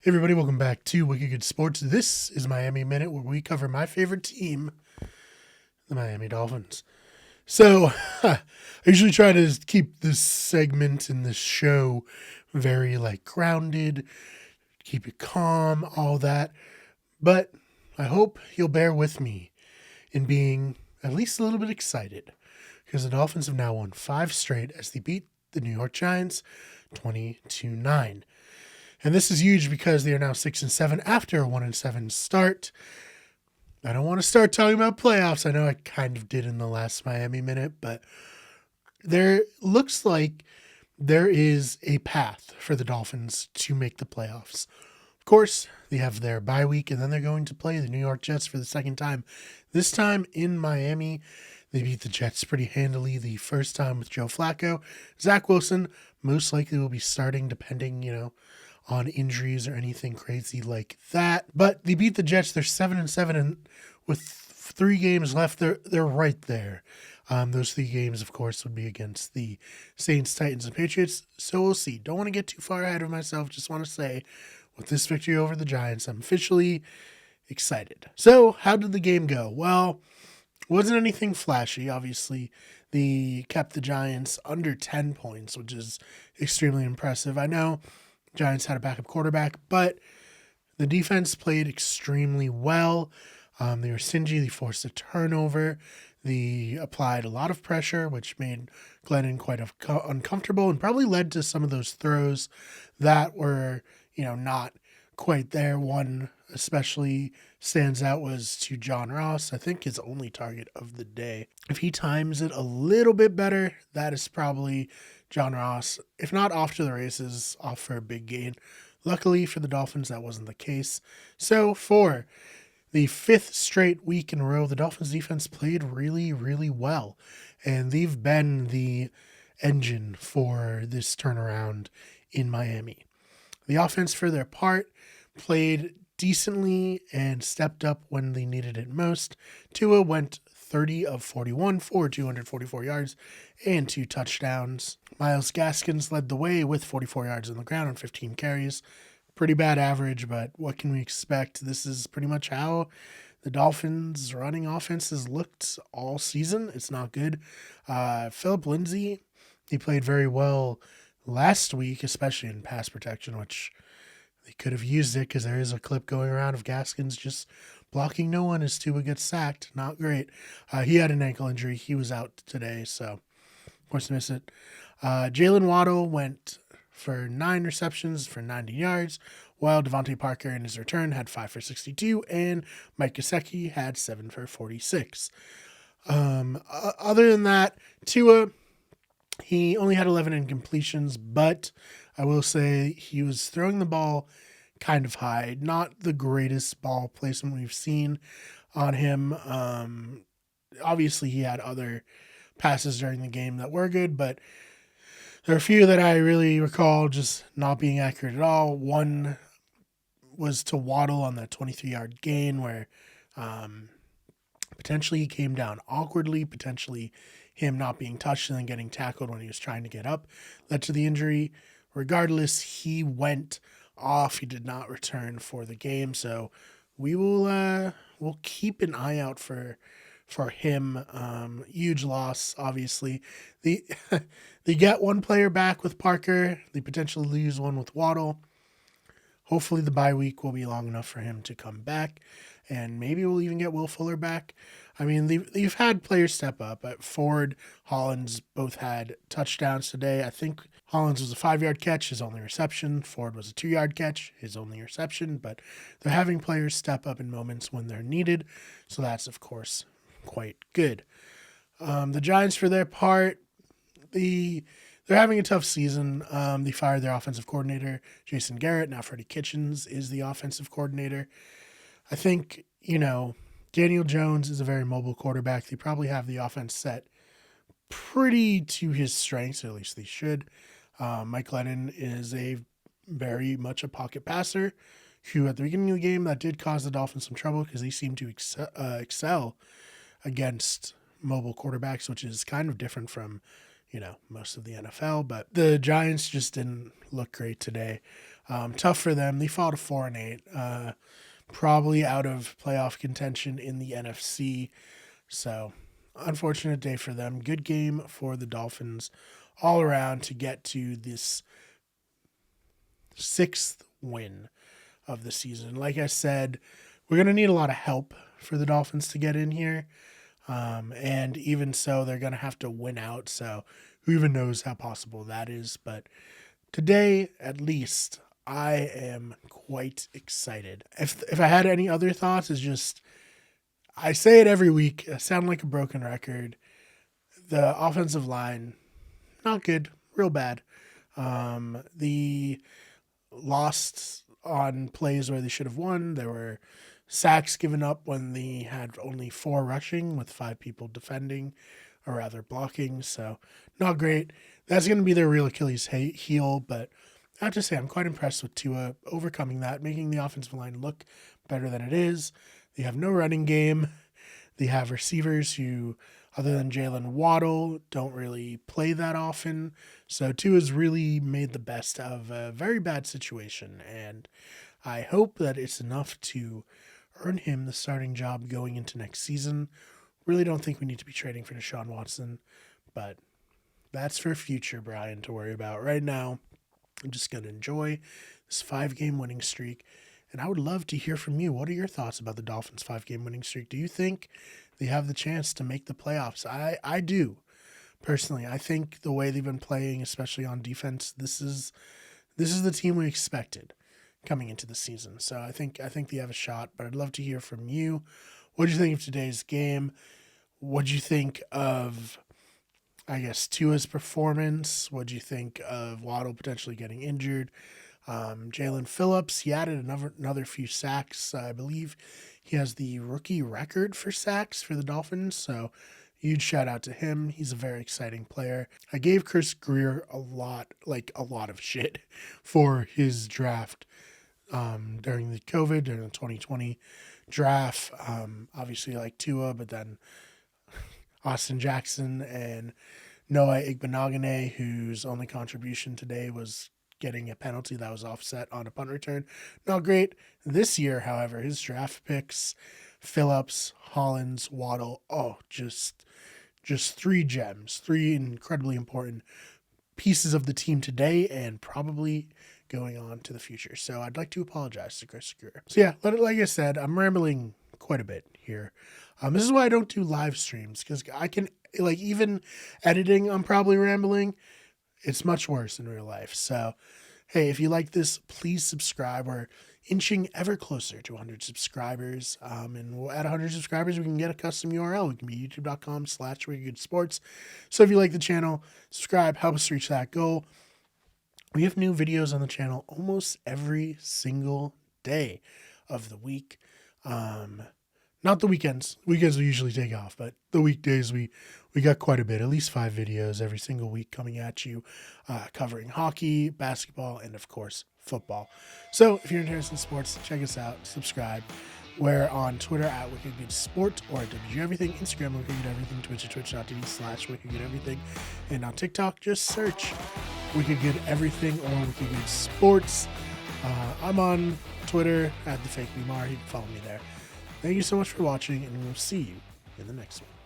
Hey everybody, welcome back to Wicked Good Sports. This is Miami Minute, where we cover my favorite team, the Miami Dolphins. So, I usually try to keep this segment in this show very grounded, keep it calm, all that. But I hope you'll bear with me in being at least a little bit excited, because the Dolphins have now won 5 straight as they beat the New York Giants 20-9. And this is huge because they are now 6-7 after a 1-7 start. I don't want to start talking about playoffs. I know I kind of did in the last Miami Minute, but there looks like there is a path for the Dolphins to make the playoffs. Of course, they have their bye week, and then they're going to play the New York Jets for the second time. This time in Miami, they beat the Jets pretty handily the first time with Joe Flacco. Zach Wilson most likely will be starting, depending, on injuries or anything crazy like that. But they beat the Jets. They're 7-7, and with 3 games left, they're right there. Those 3 games, of course, would be against the Saints, Titans, and Patriots. So we'll see. Don't want to get too far ahead of myself. Just want to say, with this victory over the Giants, I'm officially excited. So how did the game go? Well, it wasn't anything flashy. Obviously, they kept the Giants under 10 points, which is extremely impressive. I know Giants had a backup quarterback, but the defense played extremely well. They were stingy. They forced a turnover. They applied a lot of pressure, which made Glennon quite uncomfortable and probably led to some of those throws that were, not quite there. One especially stands out was to John Ross. I think his only target of the day. If he times it a little bit better, that is probably John Ross, if not off to the races, off for a big gain. Luckily for the Dolphins, that wasn't the case. So for the 5th straight week in a row, the Dolphins defense played really, really well. And they've been the engine for this turnaround in Miami. The offense, for their part, played decently and stepped up when they needed it most. Tua went 30 of 41 for 244 yards and 2 touchdowns. Myles Gaskins led the way with 44 yards on the ground on 15 carries. Pretty bad average, but what can we expect? This is pretty much how the Dolphins' running offense has looked all season. It's not good. Philip Lindsay, he played very well last week, especially in pass protection, which they could have used it because there is a clip going around of Gaskins just blocking no one as Tua gets sacked. Not great. He had an ankle injury. He was out today, so of course missed it. Jalen Waddle went for 9 receptions for 90 yards, while Devontae Parker in his return had 5 for 62, and Mike Gesicki had 7 for 46. Other than that, Tua, he only had 11 incompletions, but I will say he was throwing the ball kind of high. Not the greatest ball placement we've seen on him. Obviously, he had other passes during the game that were good, but there are a few that I really recall just not being accurate at all. One was to Waddle on that 23-yard gain where potentially he came down awkwardly, potentially him not being touched and then getting tackled when he was trying to get up led to the injury. Regardless, he went off. He did not return for the game, so we will we'll keep an eye out for him. Huge loss, obviously. They get one player back with Parker. They potentially lose one with Waddle. Hopefully the bye week will be long enough for him to come back, and maybe we'll even get Will Fuller back. I mean, they've had players step up. Ford, Hollins both had touchdowns today. I think Hollins was a 5-yard catch, his only reception. Ford was a 2-yard catch, his only reception. But they're having players step up in moments when they're needed, so that's, of course, quite good. The Giants, for their part, they're having a tough season. They fired their offensive coordinator, Jason Garrett. Now Freddie Kitchens is the offensive coordinator. I think, Daniel Jones is a very mobile quarterback. They probably have the offense set pretty to his strengths, or at least they should. Mike Glennon is very much a pocket passer who, at the beginning of the game, that did cause the Dolphins some trouble because they seem to excel against mobile quarterbacks, which is kind of different from, most of the NFL. But the Giants just didn't look great today. Tough for them. They fought a 4-8, probably out of playoff contention in the NFC. So, unfortunate day for them. Good game for the Dolphins all around to get to this 6th win of the season. Like I said, we're going to need a lot of help for the Dolphins to get in here. And even so, they're going to have to win out. So who even knows how possible that is. But today, at least, I am quite excited. If I had any other thoughts, it's just, I say it every week. I sound like a broken record. The offensive line, not good, real bad. The lost on plays where they should have won. There were sacks given up when they had only 4 rushing with 5 people defending, or rather blocking. So not great. That's going to be their real Achilles heel. But I have to say, I'm quite impressed with Tua overcoming that, making the offensive line look better than it is. They have no running game. They have receivers who, other than Jalen Waddle, don't really play that often. So Tua's really made the best of a very bad situation. And I hope that it's enough to earn him the starting job going into next season. Really don't think we need to be trading for Deshaun Watson. But that's for future Brian to worry about. Right now, I'm just going to enjoy this 5-game winning streak. And I would love to hear from you. What are your thoughts about the Dolphins' 5-game winning streak? Do you think they have the chance to make the playoffs? I do. Personally, I think the way they've been playing, especially on defense, this is the team we expected coming into the season. So I think they have a shot, but I'd love to hear from you. What did you think of today's game? What did you think of, I guess, Tua's performance? What did you think of Waddle potentially getting injured? Jalen Phillips, he added another few sacks. I believe he has the rookie record for sacks for the Dolphins, so huge shout out to him. He's a very exciting player. I gave Chris Greer a lot of shit for his draft during the 2020 draft. Obviously like Tua, but then Austin Jackson and Noah Igbenogany, whose only contribution today was getting a penalty that was offset on a punt return. Not great. This year, however, his draft picks, Phillips, Hollins, Waddle, just 3 gems, 3 incredibly important pieces of the team today and probably going on to the future. So I'd like to apologize to Chris Greer. So yeah, like I said, I'm rambling quite a bit here. This is why I don't do live streams, because I can, even editing, I'm probably rambling. It's much worse in real life. So, hey, if you like this, please subscribe. We're inching ever closer to 100 subscribers. And at 100 subscribers, we can get a custom URL. It can be youtube.com/wickedgoodsports. So if you like the channel, subscribe, help us reach that goal. We have new videos on the channel almost every single day of the week. Not the weekends. Weekends we usually take off, but the weekdays we got quite a bit, at least 5 videos every single week coming at you, covering hockey, basketball, and of course, football. So if you're interested in sports, check us out, subscribe. We're on Twitter at WickedGoodSport or WGEverything, Instagram WickedGoodEverything, Twitch at twitch.tv/WickedGoodEverything, and on TikTok, just search WickedGoodEverything or WickedGoodSports. I'm on Twitter at TheFakeMeMar. You can follow me there. Thank you so much for watching, and we'll see you in the next one.